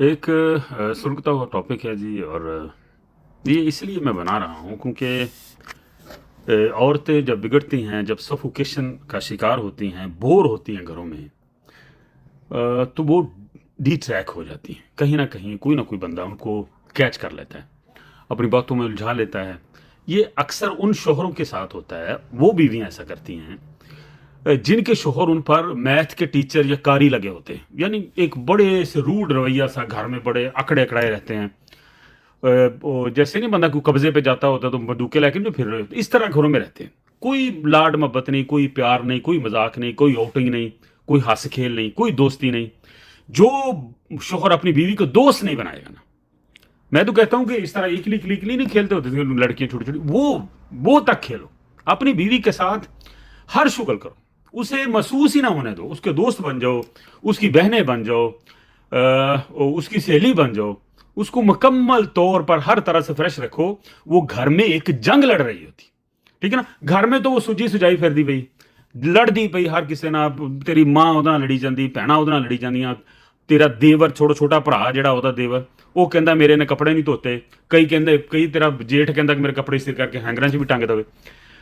एक सुलगता हुआ टॉपिक है जी। और ये इसलिए मैं बना रहा हूँ क्योंकि औरतें जब बिगड़ती हैं, जब सफोकेशन का शिकार होती हैं, बोर होती हैं घरों में, तो वो डी ट्रैक हो जाती हैं। कहीं ना कोई बंदा उनको कैच कर लेता है, अपनी बातों में उलझा लेता है। ये अक्सर उन शोहरों के साथ होता है, वो बीवियां ऐसा करती हैं जिनके शोहर उन पर मैथ के टीचर या कारी लगे होते हैं, यानी एक बड़े से रूड रवैया सा, घर में बड़े अकड़े अकड़ाए रहते हैं। जैसे नहीं बंदा कोई कब्जे पे जाता होता तो बंदूकें लेकिन जो फिर रहे होते, इस तरह घरों में रहते हैं। कोई लाड मोहब्बत नहीं, कोई प्यार नहीं, कोई मजाक नहीं, कोई आउटिंग नहीं, कोई हंस खेल नहीं, कोई दोस्ती नहीं। जो शोहर अपनी बीवी को दोस्त नहीं बनाएगा ना, मैं तो कहता हूं कि इस तरह इकली इकली इकली नहीं खेलते होते थे लड़कियां छोटी छोटी, वो तक खेलो। अपनी बीवी के साथ हर शुगल करो, उसे महसूस ही ना होने दो। उसके दोस्त बन जाओ, उसकी बहनें बन जाओ, उसकी सहेली बन जाओ, उसको मुकम्मल तौर पर हर तरह से फ्रेश रखो। वो घर में एक जंग लड़ रही होती, ठीक है ना। घर में तो वो सुजी सुजाई फिर दी पई, लड़दी पई हर किसी ना। तेरी मां ਉਹਦੇ ਨਾਲ ਲੜੀ ਜਾਂਦੀ, ਭੈਣਾਂ ਉਹਦੇ ਨਾਲ ਲੜੀ ਜਾਂਦੀਆਂ। तेरा देवर छोटा ਭਰਾ ਜਿਹੜਾ ਉਹਦਾ ਦੇਵਰ, ਉਹ ਕਹਿੰਦਾ ਮੇਰੇ ਨੇ ਕੱਪੜੇ ਨਹੀਂ ਧੋਤੇ। ਕਈ ਤੇਰਾ ਜੇਠ ਕਹਿੰਦਾ ਕਿ ਮੇਰੇ ਕੱਪੜੇ ਸਿਰ ਕਰਕੇ ਹੈਂਗਰਾਂ 'ਚ ਵੀ ਟੰਗ ਦੇਵੇ,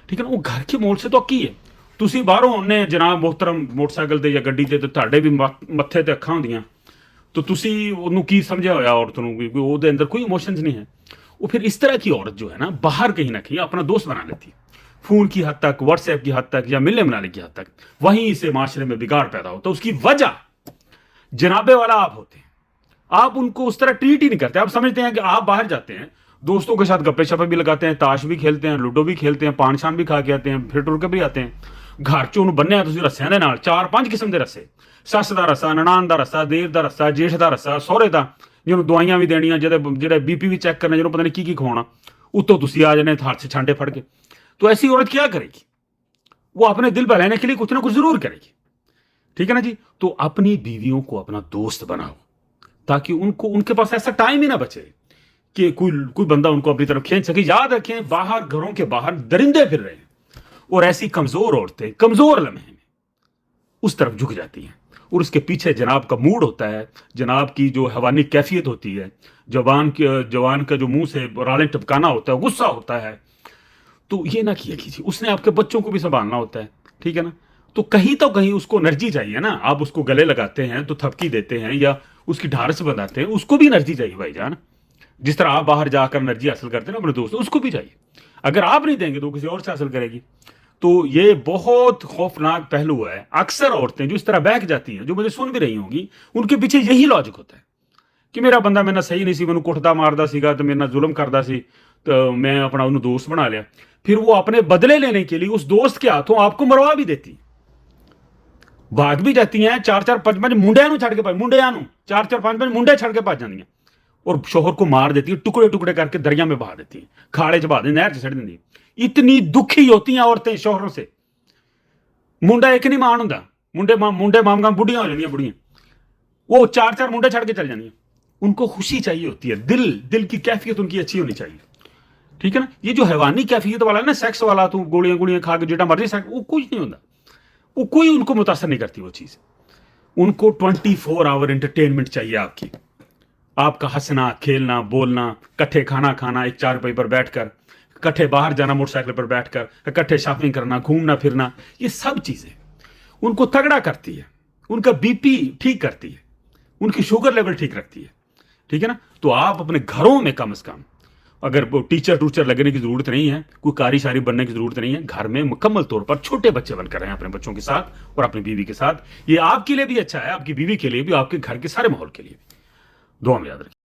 ਠੀਕ ਹੈ ਨਾ। ਉਹ ਘਰ ਕੀ ਮੋਲ ਸੇ तो ਕੀ ਹੈ। ਤੁਸੀਂ ਬਾਹਰੋਂ ਆਉਂਦੇ ਜਨਾਬ ਮੁਹਤਰਮ ਮੋਟਰਸਾਈਕਲ ਤੇ ਜਾਂ ਗੱਡੀ ਤੇ ਤੁਹਾਡੇ ਵੀ ਮੱਥੇ ਤੇ ਅੱਖਾਂ ਹੁੰਦੀਆਂ, तो ਤੁਸੀਂ ਉਹਨੂੰ ਕੀ ਸਮਝਿਆ ਹੋਇਆ औरत ਨੂੰ ਕਿ ਉਹਦੇ अंदर कोई इमोशंस नहीं है। वो फिर इस तरह की औरत जो है ना, बाहर कहीं ना कहीं अपना दोस्त बना लेती है, फोन की हद तक, व्हाट्सएप की हद तक, या मिलने मनाने की हद तक। वहीं से माशरे में बिगाड़ पैदा होता है। उसकी वजह जनाबे वाला आप होते हैं। आप उनको उस तरह ट्रीट ही नहीं करते। आप समझते हैं कि आप बाहर जाते हैं, दोस्तों के साथ गप्पे शप्पे भी लगाते हैं, ताश भी खेलते हैं, लूडो भी खेलते हैं, पान शान भी खा के आते हैं, फिर टुर के भी आते हैं। घर चों ਬੰਨਿਆ ਤੁਸੀਂ ਰੱਸਿਆਂ ਦੇ ਨਾਲ, 4-5 ਕਿਸਮ ਦੇ ਰੱਸੇ, ਸੱਸ ਦਾ ਰੱਸਾ, ਨਨਾਣ ਦਾ ਰੱਸਾ, ਦੇਰ ਦਾ ਰੱਸਾ, ਜੇਠ ਦਾ ਰੱਸਾ, ਸਹੁਰੇ ਦਾ, ਜਿਹਨੂੰ ਦਵਾਈਆਂ ਵੀ ਦੇਣੀਆਂ, ਜਿਹੜੇ बीपी भी चेक करना, ਜਿਹਨੂੰ पता नहीं की ਖਵਾਉਣਾ, ਉੱਤੋਂ ਤੁਸੀਂ ਆ ਜਾਣੇ ਹੱਥ 'ਚ ਛਾਂਟੇ ਫੜ के। तो ऐसी औरत क्या करेगी? वो अपने दिल पर रहने के लिए कुछ ना कुछ जरूर करेगी, ठीक है ना जी। तो अपनी बीवियों को अपना दोस्त बनाओ, ताकि उनके पास ऐसा टाइम ही ना बचे कि कोई बंदा उनको अपनी तरफ खींच सके। याद रखें, बाहर घरों के बाहर दरिंदे फिर रहे हैं, और ऐसी कमजोर औरतें कमजोर लम्हे में उस तरफ झुक जाती हैं, और उसके पीछे जनाब का मूड होता है, जनाब की जो हैवानी कैफियत होती है, जवान का जो मुंह से रालें टपकाना होता है, गुस्सा होता है। तो ये ना किया कीजिए। उसने आपके बच्चों को भी संभालना होता है, ठीक है ना। तो कहीं उसको एनर्जी चाहिए ना। आप उसको गले लगाते हैं तो थपकी देते हैं या उसकी ढारस बनाते हैं, उसको भी एनर्जी चाहिए भाईजान। जिस तरह आप बाहर जाकर एनर्जी हासिल करते हैं ना अपने दोस्तों, उसको भी चाहिए। अगर आप नहीं देंगे तो किसी और से हासिल करेगी। तो ये बहुत खौफनाक पहलू है। अक्सर औरतें जो इस तरह बहक जाती हैं, जो मुझे सुन भी रही होंगी, उनके पीछे यही लॉजिक होता है कि मेरा बंदा मेरे ਨਾਲ सही नहीं सी, मैनू कुटदा मारदा सीगा ते मेरे ਨਾਲ जुल्म करदा सी, तो मैं अपना उन्हें दोस्त बना लिया। फिर वो अपने बदले लेने के लिए उस दोस्त के हाथों आपको मरवा भी देती, भाग भी जाती हैं। 4-4-5-5 मुंडियां छड़ के, मुंडियां 4-4-5-5 मुंडे छड़ के भज जाती हैं, और शोहर को मार देती है, टुकड़े टुकड़े करके दरिया में बहा देती है, खाड़े च बहा देती, नहर च छड़ देती। इतनी दुखी होती हैं औरतें शोहरों से। मुंडा एक नहीं मान हुंदा, मुंडे मामगा बुढ़ियां हो जांदियां, बुढ़ियां वो 4-4 मुंडे छड़ के चल जाती हैं। उनको खुशी चाहिए होती है, दिल की कैफियत उनकी अच्छी होनी चाहिए, ठीक है ना। ये जो हैवानी कैफियत वाला है ना, सेक्स वाला, तू गोलियां खा के जेटा मर्जी सेक्स, वो कुछ नहीं होता। वो कोई उनको मुतासर नहीं करती वो चीज। उनको 24 आवर एंटरटेनमेंट चाहिए आपकी, आपका हंसना, खेलना, बोलना, कट्ठे खाना खाना, एक चारपाई पर बैठकर, कट्ठे बाहर जाना मोटरसाइकिल पर बैठकर, कट्ठे शॉपिंग करना, घूमना फिरना, ये सब चीजें उनको तगड़ा करती है, उनका बीपी ठीक करती है, उनकी शुगर लेवल ठीक रखती है, ठीक है ना। तो आप अपने घरों में कम से कम, अगर टीचर टूचर लगने की जरूरत नहीं है, कोई कारी शारी बनने की जरूरत नहीं है, घर में मुकम्मल तौर पर छोटे बच्चे बनकर रहें अपने बच्चों के साथ और अपनी बीवी के साथ। ये आपके लिए भी अच्छा है, आपकी बीवी के लिए भी, आपके घर के सारे माहौल के लिए भी। दुआ में याद रखिए।